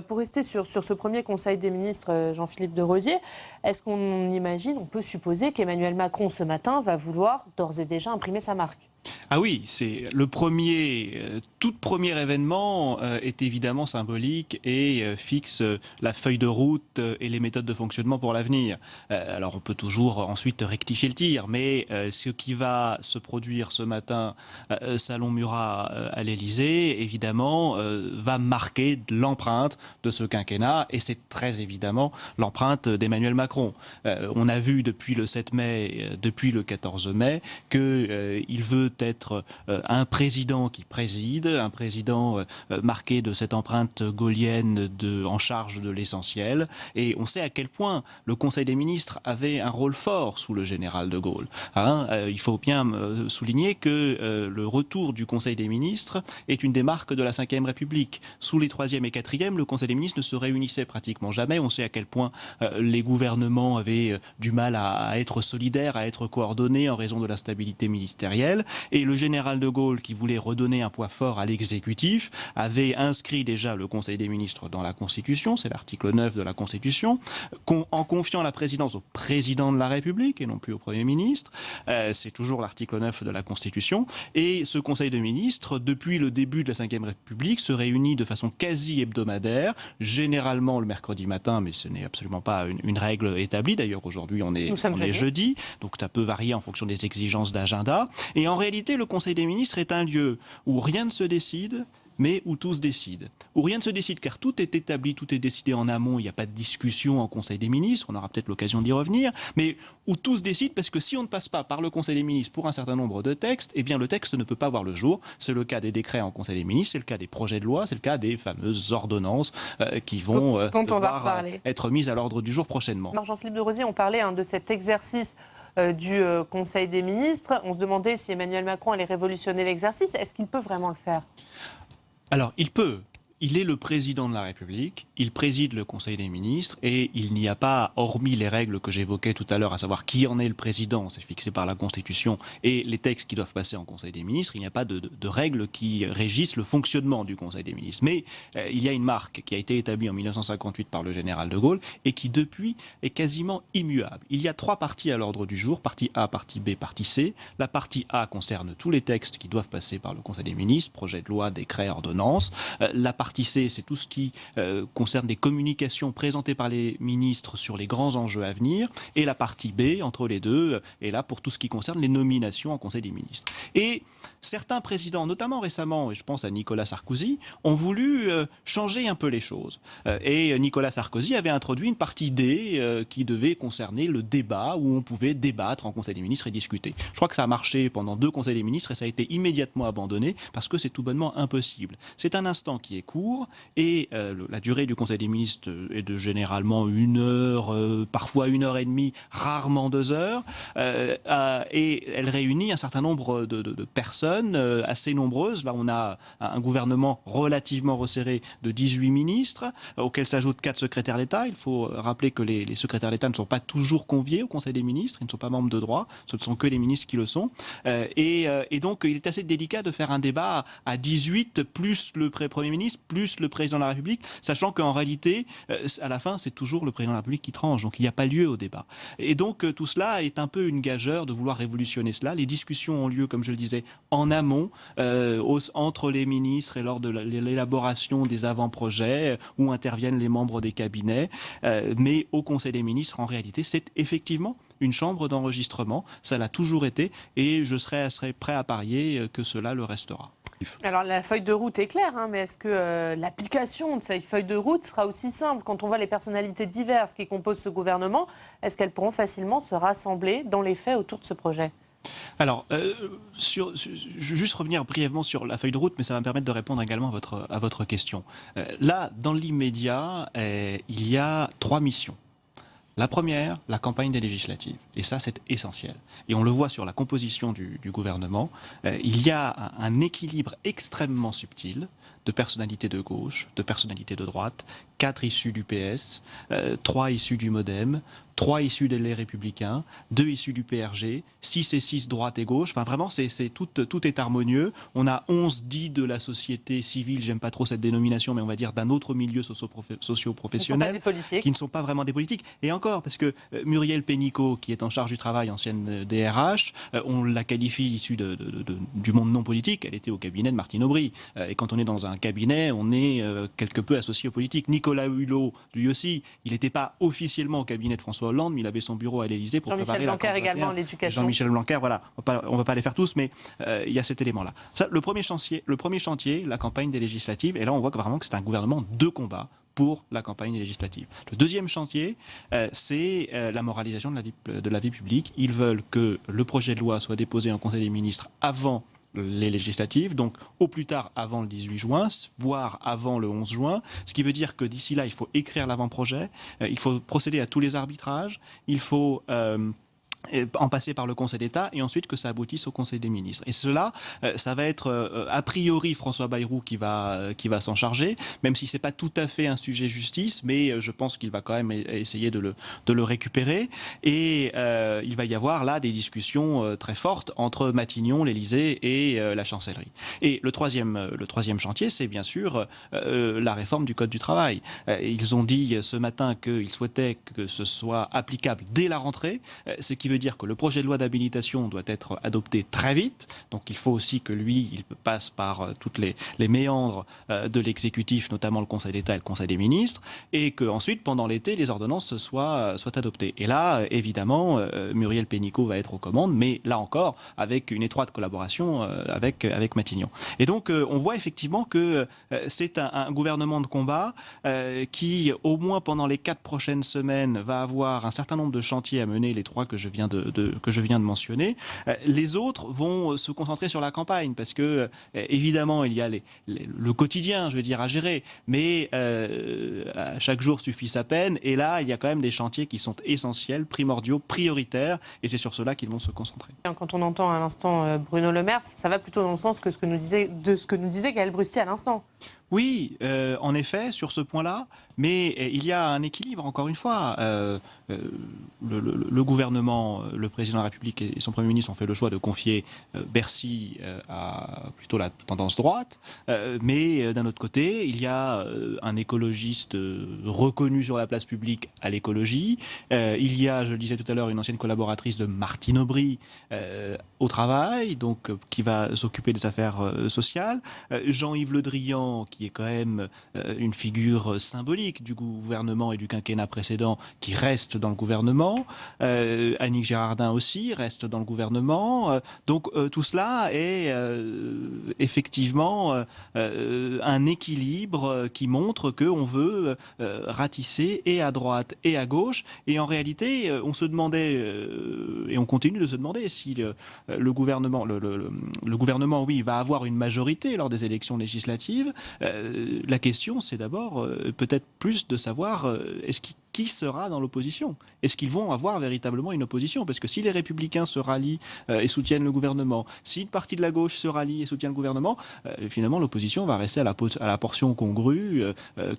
Pour rester sur ce premier Conseil des ministres, Jean-Philippe de Rosier, est-ce qu'on imagine, on peut supposer qu'Emmanuel Macron, ce matin, va vouloir d'ores et déjà imprimer sa marque ? Ah oui, c'est le tout premier événement est évidemment symbolique et fixe la feuille de route et les méthodes de fonctionnement pour l'avenir. Alors on peut toujours ensuite rectifier le tir, mais ce qui va se produire ce matin, Salon Murat à l'Élysée, évidemment, va marquer l'empreinte de ce quinquennat et c'est très évidemment l'empreinte d'Emmanuel Macron. On a vu depuis le 7 mai, depuis le 14 mai, qu'il veut être un président qui préside, un président marqué de cette empreinte gaullienne en charge de l'essentiel. Et on sait à quel point le Conseil des ministres avait un rôle fort sous le général de Gaulle. Il faut bien souligner que le retour du Conseil des ministres est une des marques de la Ve République. Sous les 3e et 4e, le Conseil des ministres ne se réunissait pratiquement jamais. On sait à quel point les gouvernements avaient du mal à être solidaires, à être coordonnés en raison de l'instabilité ministérielle. Et le général de Gaulle, qui voulait redonner un poids fort à l'exécutif, avait inscrit déjà le Conseil des ministres dans la Constitution, c'est l'article 9 de la Constitution, en confiant la présidence au président de la République et non plus au Premier ministre. C'est toujours l'article 9 de la Constitution. Et ce Conseil des ministres, depuis le début de la Ve République, se réunit de façon quasi hebdomadaire, généralement le mercredi matin, mais ce n'est absolument pas une règle établie. D'ailleurs, aujourd'hui, on est jeudi, donc ça peut varier en fonction des exigences d'agenda. Et en réalité, le Conseil des ministres est un lieu où rien ne se décide, mais où tout se décide. Où rien ne se décide, car tout est établi, tout est décidé en amont, il n'y a pas de discussion en Conseil des ministres, on aura peut-être l'occasion d'y revenir, mais où tout se décide, parce que si on ne passe pas par le Conseil des ministres pour un certain nombre de textes, eh bien le texte ne peut pas voir le jour. C'est le cas des décrets en Conseil des ministres, c'est le cas des projets de loi, c'est le cas des fameuses ordonnances qui vont devoir être mises à l'ordre du jour prochainement. Jean-Philippe de Rosier, on parlait de cet exercice du Conseil des ministres. On se demandait si Emmanuel Macron allait révolutionner l'exercice. Est-ce qu'il peut vraiment le faire ? Alors, il peut. Il est le président de la République, il préside le Conseil des ministres et il n'y a pas, hormis les règles que j'évoquais tout à l'heure, à savoir qui en est le président, c'est fixé par la Constitution, et les textes qui doivent passer en Conseil des ministres, il n'y a pas de règles qui régissent le fonctionnement du Conseil des ministres. Mais il y a une marque qui a été établie en 1958 par le général de Gaulle et qui depuis est quasiment immuable. Il y a 3 parties à l'ordre du jour, partie A, partie B, partie C. La partie A concerne tous les textes qui doivent passer par le Conseil des ministres, projets de loi, décrets, ordonnances. La partie C, c'est tout ce qui concerne des communications présentées par les ministres sur les grands enjeux à venir. Et la partie B, entre les deux, est là pour tout ce qui concerne les nominations en Conseil des ministres. Et certains présidents, notamment récemment, et je pense à Nicolas Sarkozy, ont voulu changer un peu les choses. Et Nicolas Sarkozy avait introduit une partie D qui devait concerner le débat, où on pouvait débattre en Conseil des ministres et discuter. Je crois que ça a marché pendant 2 Conseils des ministres et ça a été immédiatement abandonné parce que c'est tout bonnement impossible. C'est un instant qui est court et la durée du Conseil des ministres est de généralement 1 heure, parfois 1 heure et demie, rarement 2 heures. Et elle réunit un certain nombre de personnes assez nombreuses. Là, on a un gouvernement relativement resserré de 18 ministres, auxquels s'ajoutent 4 secrétaires d'État. Il faut rappeler que les secrétaires d'État ne sont pas toujours conviés au Conseil des ministres, ils ne sont pas membres de droit, ce ne sont que les ministres qui le sont. Et donc, il est assez délicat de faire un débat à 18, plus le Premier ministre, plus le président de la République, sachant qu'en réalité, à la fin, c'est toujours le président de la République qui tranche. Donc, il n'y a pas lieu au débat. Et donc, tout cela est un peu une gageure de vouloir révolutionner cela. Les discussions ont lieu, comme je le disais, en amont, entre les ministres et lors de l'élaboration des avant-projets, où interviennent les membres des cabinets. Mais au Conseil des ministres, en réalité, c'est effectivement une chambre d'enregistrement. Ça l'a toujours été et je serais prêt à parier que cela le restera. Alors la feuille de route est claire, mais est-ce que l'application de cette feuille de route sera aussi simple? Quand on voit les personnalités diverses qui composent ce gouvernement, est-ce qu'elles pourront facilement se rassembler dans les faits autour de ce projet? Alors, je vais juste revenir brièvement sur la feuille de route, mais ça va me permettre de répondre également à votre question. Là, dans l'immédiat, il y a 3 missions. La première, la campagne des législatives. Et ça, c'est essentiel. Et on le voit sur la composition du gouvernement. Il y a un équilibre extrêmement subtil de personnalités de gauche, de personnalités de droite, 4 issus du PS, 3 issus du MoDem, 3 issus des Républicains, 2 issus du PRG, 6 et 6 droite et gauche. Enfin, vraiment, tout est harmonieux. On a 11 dits de la société civile, j'aime pas trop cette dénomination, mais on va dire d'un autre milieu socio-professionnel, qui ne sont pas vraiment des politiques. Et encore, parce que Muriel Pénicaud, qui est en charge du travail, ancienne DRH, on la qualifie issue du monde non politique. Elle était au cabinet de Martine Aubry. Et quand on est dans un cabinet, on est quelque peu associé aux politiques. Nicolas Hulot, lui aussi, il n'était pas officiellement au cabinet de François Hollande, mais il avait son bureau à l'Élysée pour préparer la campagne. Jean-Michel Blanquer également à l'éducation. Jean-Michel Blanquer, voilà. On ne va pas les faire tous, mais il y a cet élément-là. Ça, le premier chantier, la campagne des législatives, et là on voit vraiment que c'est un gouvernement de combat pour la campagne législative. Le deuxième chantier, c'est la moralisation de la vie publique. Ils veulent que le projet de loi soit déposé en Conseil des ministres avant les législatives, donc au plus tard avant le 18 juin, voire avant le 11 juin, ce qui veut dire que d'ici là, il faut écrire l'avant-projet, il faut procéder à tous les arbitrages, il faut en passer par le Conseil d'État et ensuite que ça aboutisse au Conseil des ministres. Et cela, ça va être a priori François Bayrou qui va s'en charger, même si c'est pas tout à fait un sujet justice, mais je pense qu'il va quand même essayer de le récupérer. Et il va y avoir là des discussions très fortes entre Matignon, l'Élysée et la Chancellerie. Et le troisième chantier, c'est bien sûr la réforme du Code du travail. Ils ont dit ce matin qu'ils souhaitaient que ce soit applicable dès la rentrée, ce qui veut dire que le projet de loi d'habilitation doit être adopté très vite. Donc il faut aussi que lui, il passe par toutes les méandres de l'exécutif, notamment le Conseil d'État et le Conseil des ministres, et qu'ensuite, pendant l'été, les ordonnances soient adoptées. Et là, évidemment, Muriel Pénicaud va être aux commandes, mais là encore, avec une étroite collaboration avec Matignon. Et donc, on voit effectivement que c'est un gouvernement de combat qui, au moins pendant les 4 prochaines semaines, va avoir un certain nombre de chantiers à mener, les 3 que je viens de mentionner. Les autres vont se concentrer sur la campagne parce que, évidemment, il y a le quotidien, je veux dire, à gérer, mais chaque jour suffit sa peine. Et là, il y a quand même des chantiers qui sont essentiels, primordiaux, prioritaires, et c'est sur cela qu'ils vont se concentrer. Quand on entend à l'instant Bruno Le Maire, ça va plutôt dans le sens de ce que nous disait Gaël Brustier à l'instant. Oui, en effet, sur ce point-là, mais il y a un équilibre, encore une fois. Le gouvernement, le président de la République et son Premier ministre ont fait le choix de confier Bercy à plutôt la tendance droite, mais d'un autre côté, il y a un écologiste reconnu sur la place publique à l'écologie. Il y a, je le disais tout à l'heure, une ancienne collaboratrice de Martine Aubry au travail, donc qui va s'occuper des affaires sociales. Jean-Yves Le Drian, qui est quand même une figure symbolique du gouvernement et du quinquennat précédent, qui reste dans le gouvernement. Annick Girardin aussi reste dans le gouvernement. Donc tout cela est effectivement un équilibre qui montre qu'on veut ratisser et à droite et à gauche. Et en réalité, on se demandait, et on continue de se demander, si le gouvernement, le gouvernement, oui, va avoir une majorité lors des élections législatives. La question, c'est d'abord peut-être plus de savoir qui sera dans l'opposition. Est-ce qu'ils vont avoir véritablement une opposition? Parce que si les Républicains se rallient et soutiennent le gouvernement, si une partie de la gauche se rallie et soutient le gouvernement, finalement l'opposition va rester à la portion congrue,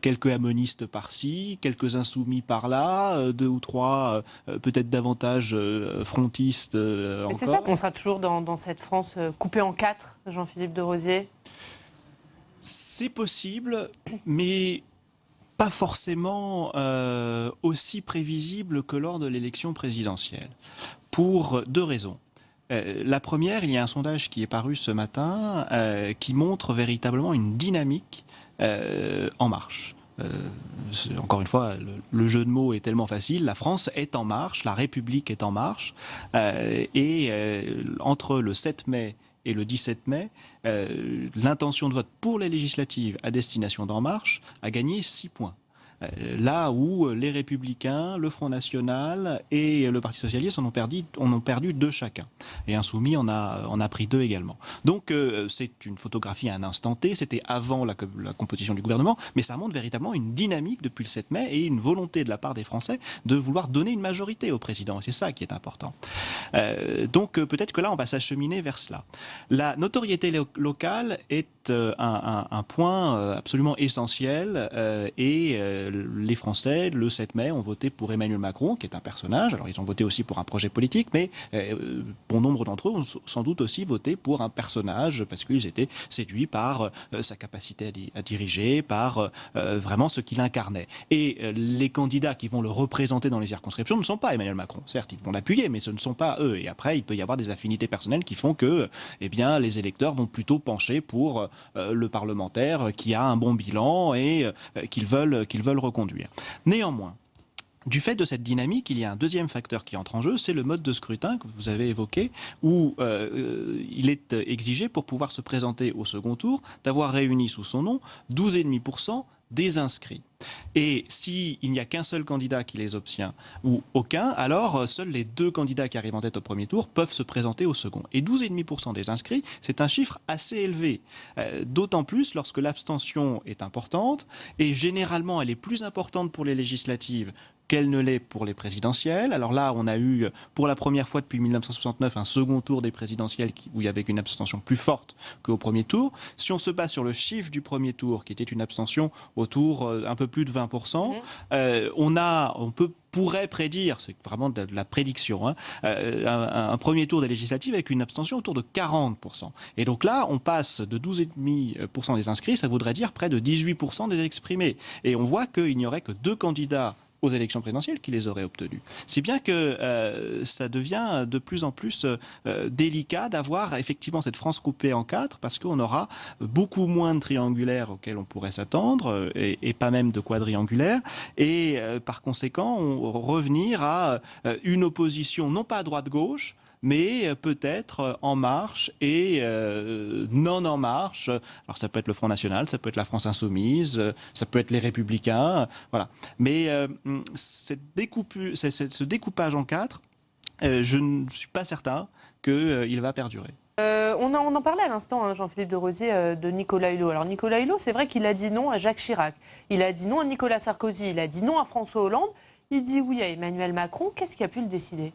quelques amonistes par-ci, quelques insoumis par-là, 2 ou 3 peut-être davantage frontistes encore. Mais c'est ça, on sera toujours dans cette France coupée en 4, Jean-Philippe de Rosier? C'est possible, mais pas forcément aussi prévisible que lors de l'élection présidentielle, pour 2 raisons. La première, il y a un sondage qui est paru ce matin qui montre véritablement une dynamique en marche. Encore une fois, le jeu de mots est tellement facile. La France est en marche, la République est en marche, et entre le 7 mai et le 17 mai, l'intention de vote pour les législatives à destination d'En Marche a gagné 6 points. Là où les Républicains, le Front National et le Parti Socialiste en ont perdu 2 chacun. Et Insoumis en a pris 2 également. Donc c'est une photographie à un instant T, c'était avant la composition du gouvernement, mais ça montre véritablement une dynamique depuis le 7 mai et une volonté de la part des Français de vouloir donner une majorité au président. Et c'est ça qui est important. Donc peut-être que là, on va s'acheminer vers cela. La notoriété locale est un point absolument essentiel et les Français, le 7 mai, ont voté pour Emmanuel Macron, qui est un personnage. Alors, ils ont voté aussi pour un projet politique, mais bon nombre d'entre eux ont sans doute aussi voté pour un personnage, parce qu'ils étaient séduits par sa capacité à diriger, par vraiment ce qu'il incarnait. Et les candidats qui vont le représenter dans les circonscriptions ne sont pas Emmanuel Macron. Certes, ils vont l'appuyer, mais ce ne sont pas eux. Et après, il peut y avoir des affinités personnelles qui font que les électeurs vont plutôt pencher pour le parlementaire qui a un bon bilan et qu'ils veulent reconduire. Néanmoins, du fait de cette dynamique, il y a un deuxième facteur qui entre en jeu, c'est le mode de scrutin que vous avez évoqué, où il est exigé, pour pouvoir se présenter au second tour, d'avoir réuni sous son nom 12,5% des inscrits. Et s'il n'y a qu'un seul candidat qui les obtient ou aucun, alors seuls les deux candidats qui arrivent en tête au premier tour peuvent se présenter au second. Et 12,5% des inscrits, c'est un chiffre assez élevé. D'autant plus lorsque l'abstention est importante, et généralement elle est plus importante pour les législatives qu'elle ne l'est pour les présidentielles. Alors là, on a eu pour la première fois depuis 1969 un second tour des présidentielles où il y avait une abstention plus forte qu'au premier tour. Si on se base sur le chiffre du premier tour, qui était une abstention autour un peu plus de 20%, on pourrait prédire, c'est vraiment de la prédiction, un premier tour des législatives avec une abstention autour de 40%. Et donc là, on passe de 12,5% des inscrits, ça voudrait dire près de 18% des exprimés. Et on voit qu'il n'y aurait que deux candidats aux élections présidentielles qui les auraient obtenus. C'est bien que ça devient de plus en plus délicat d'avoir effectivement cette France coupée en quatre, parce qu'on aura beaucoup moins de triangulaires auxquels on pourrait s'attendre, et pas même de quadriangulaires, et par conséquent, revenir à une opposition non pas à droite-gauche, mais peut-être En Marche et non En Marche. Alors ça peut être le Front National, ça peut être la France Insoumise, ça peut être les Républicains, voilà. Mais ce découpage en quatre, je ne suis pas certain qu'il va perdurer. On en parlait à l'instant, Jean-Philippe de Rosier, de Nicolas Hulot. Alors Nicolas Hulot, c'est vrai qu'il a dit non à Jacques Chirac, il a dit non à Nicolas Sarkozy, il a dit non à François Hollande, il dit oui à Emmanuel Macron. Qu'est-ce qui a pu le décider ?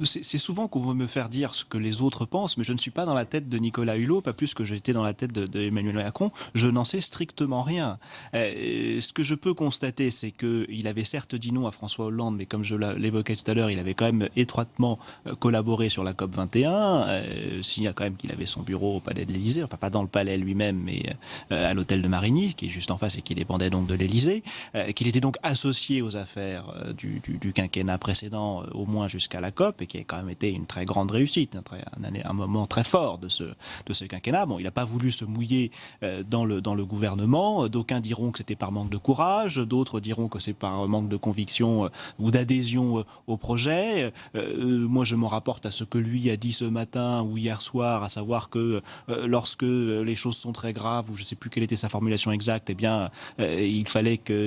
C'est souvent qu'on veut me faire dire ce que les autres pensent, mais je ne suis pas dans la tête de Nicolas Hulot, pas plus que j'étais dans la tête de Emmanuel Macron. Je n'en sais strictement rien. Ce que je peux constater, c'est qu'il avait certes dit non à François Hollande, mais comme je l'évoquais tout à l'heure, il avait quand même étroitement collaboré sur la COP 21. Signale quand même qu'il avait son bureau au palais de l'Élysée, enfin pas dans le palais lui-même, mais à l'hôtel de Marigny, qui est juste en face et qui dépendait donc de l'Élysée, qu'il était donc associé aux affaires du quinquennat précédent, au moins jusqu'à la COP, et qui a quand même été une très grande réussite, un moment très fort de ce quinquennat. Bon, il n'a pas voulu se mouiller dans le gouvernement. D'aucuns diront que c'était par manque de courage, d'autres diront que c'est par manque de conviction ou d'adhésion au projet. Moi, je m'en rapporte à ce que lui a dit ce matin ou hier soir, à savoir que lorsque les choses sont très graves, ou je ne sais plus quelle était sa formulation exacte, eh bien, il fallait qu'il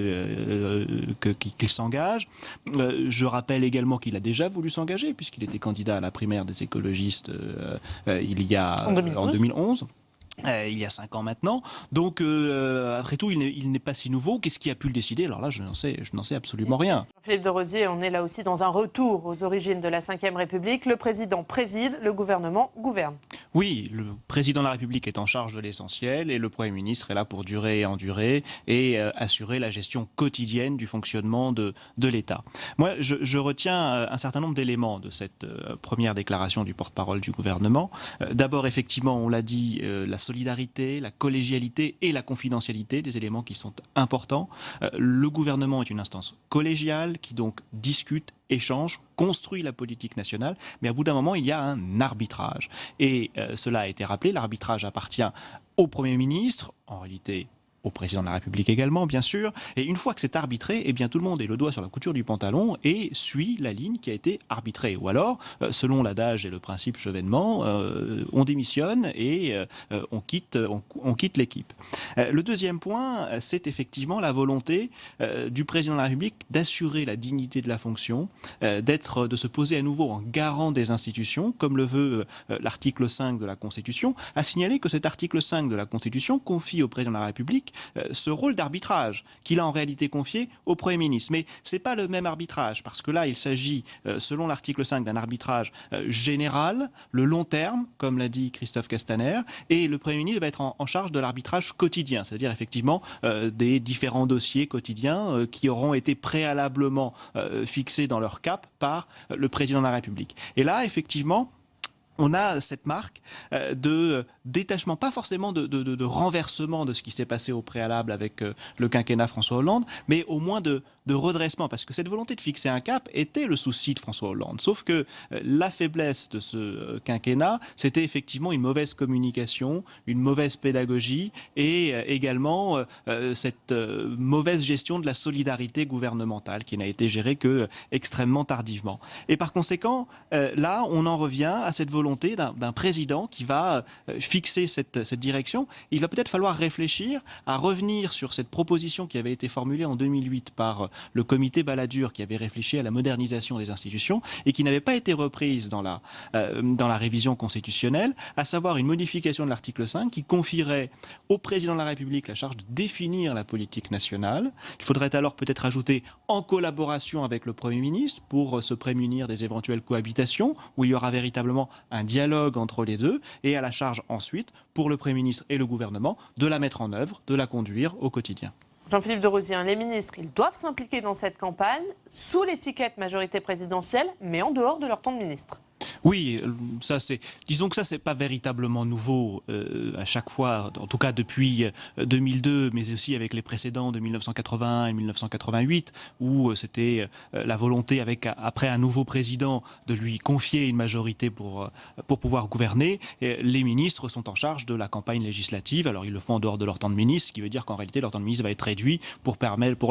s'engage. Je rappelle également qu'il a déjà voulu s'engager, puisqu'il était candidat à la primaire des écologistes en 2011. Il y a 5 ans maintenant. Donc, après tout, il n'est pas si nouveau. Qu'est-ce qui a pu le décider ? Alors là, je n'en sais absolument rien. Philippe de Rosier, on est là aussi dans un retour aux origines de la Ve République. Le président préside, le gouvernement gouverne. Oui, le président de la République est en charge de l'essentiel et le Premier ministre est là pour durer et endurer et assurer la gestion quotidienne du fonctionnement de l'État. Moi, je retiens un certain nombre d'éléments de cette première déclaration du porte-parole du gouvernement. D'abord, effectivement, on l'a dit, la solidarité, la collégialité et la confidentialité, des éléments qui sont importants. Le gouvernement est une instance collégiale qui donc discute, échange, construit la politique nationale, mais à bout d'un moment, il y a un arbitrage. Et cela a été rappelé, l'arbitrage appartient au Premier ministre, en réalité au président de la République également, bien sûr. Et une fois que c'est arbitré, eh bien, tout le monde est le doigt sur la couture du pantalon et suit la ligne qui a été arbitrée. Ou alors, selon l'adage et le principe Chevènement, on démissionne et on quitte l'équipe. Le deuxième point, c'est effectivement la volonté du président de la République d'assurer la dignité de la fonction, de se poser à nouveau en garant des institutions, comme le veut l'article 5 de la Constitution, à signaler que cet article 5 de la Constitution confie au président de la République République ce rôle d'arbitrage qu'il a en réalité confié au Premier ministre. Mais ce n'est pas le même arbitrage, parce que là, il s'agit, selon l'article 5, d'un arbitrage général, le long terme, comme l'a dit Christophe Castaner, et le Premier ministre va être en charge de l'arbitrage quotidien, c'est-à-dire effectivement des différents dossiers quotidiens qui auront été préalablement fixés dans leur cap par le président de la République. Et là, effectivement, on a cette marque de détachement, pas forcément de renversement de ce qui s'est passé au préalable avec le quinquennat François Hollande, mais au moins de redressement, parce que cette volonté de fixer un cap était le souci de François Hollande. Sauf que la faiblesse de ce quinquennat, c'était effectivement une mauvaise communication, une mauvaise pédagogie et également cette mauvaise gestion de la solidarité gouvernementale qui n'a été gérée que extrêmement tardivement. Et par conséquent, là, on en revient à cette volonté d'un président qui va fixer cette direction. Il va peut-être falloir réfléchir à revenir sur cette proposition qui avait été formulée en 2008 par le comité Balladur, qui avait réfléchi à la modernisation des institutions et qui n'avait pas été reprise dans la révision constitutionnelle, à savoir une modification de l'article 5 qui confierait au président de la République la charge de définir la politique nationale. Il faudrait alors peut-être ajouter en collaboration avec le Premier ministre pour se prémunir des éventuelles cohabitations, où il y aura véritablement un dialogue entre les deux, et à la charge ensuite, pour le Premier ministre et le gouvernement, de la mettre en œuvre, de la conduire au quotidien. Jean-Philippe de Rosien, les ministres, ils doivent s'impliquer dans cette campagne sous l'étiquette majorité présidentielle, mais en dehors de leur temps de ministre. Oui, disons que ça, c'est pas véritablement nouveau à chaque fois, en tout cas depuis 2002, mais aussi avec les précédents de 1981 et 1988, où c'était la volonté, après un nouveau président, de lui confier une majorité pour pouvoir gouverner. Et les ministres sont en charge de la campagne législative. Alors, ils le font en dehors de leur temps de ministre, ce qui veut dire qu'en réalité, leur temps de ministre va être réduit pour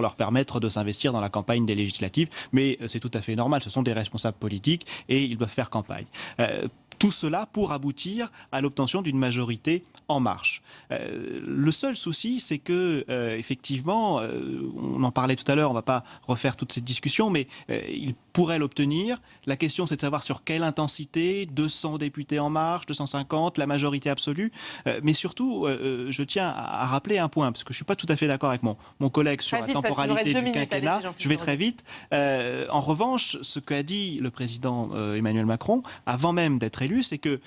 leur permettre de s'investir dans la campagne des législatives. Mais c'est tout à fait normal, ce sont des responsables politiques et ils doivent faire campagne. Tout cela pour aboutir à l'obtention d'une majorité en marche. Le seul souci, c'est que, effectivement, on en parlait tout à l'heure, on ne va pas refaire toute cette discussion, mais il pourrait l'obtenir. La question, c'est de savoir sur quelle intensité, 200 députés en marche, 250, la majorité absolue. Mais surtout, je tiens à rappeler un point, parce que je ne suis pas tout à fait d'accord avec mon collègue sur la temporalité du quinquennat. Je vais très vite. En revanche, ce qu'a dit le président Emmanuel Macron, avant même d'être élu, c'est qu'il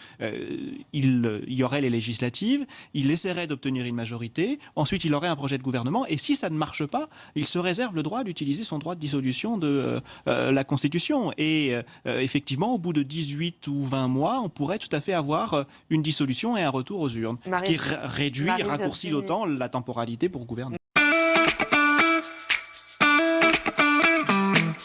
y aurait les législatives, il essaierait d'obtenir une majorité, ensuite il aurait un projet de gouvernement, et si ça ne marche pas, il se réserve le droit d'utiliser son droit de dissolution de la Constitution. Et effectivement, au bout de 18 ou 20 mois, on pourrait tout à fait avoir une dissolution et un retour aux urnes, ce qui réduit et raccourcit d'autant la temporalité pour gouverner.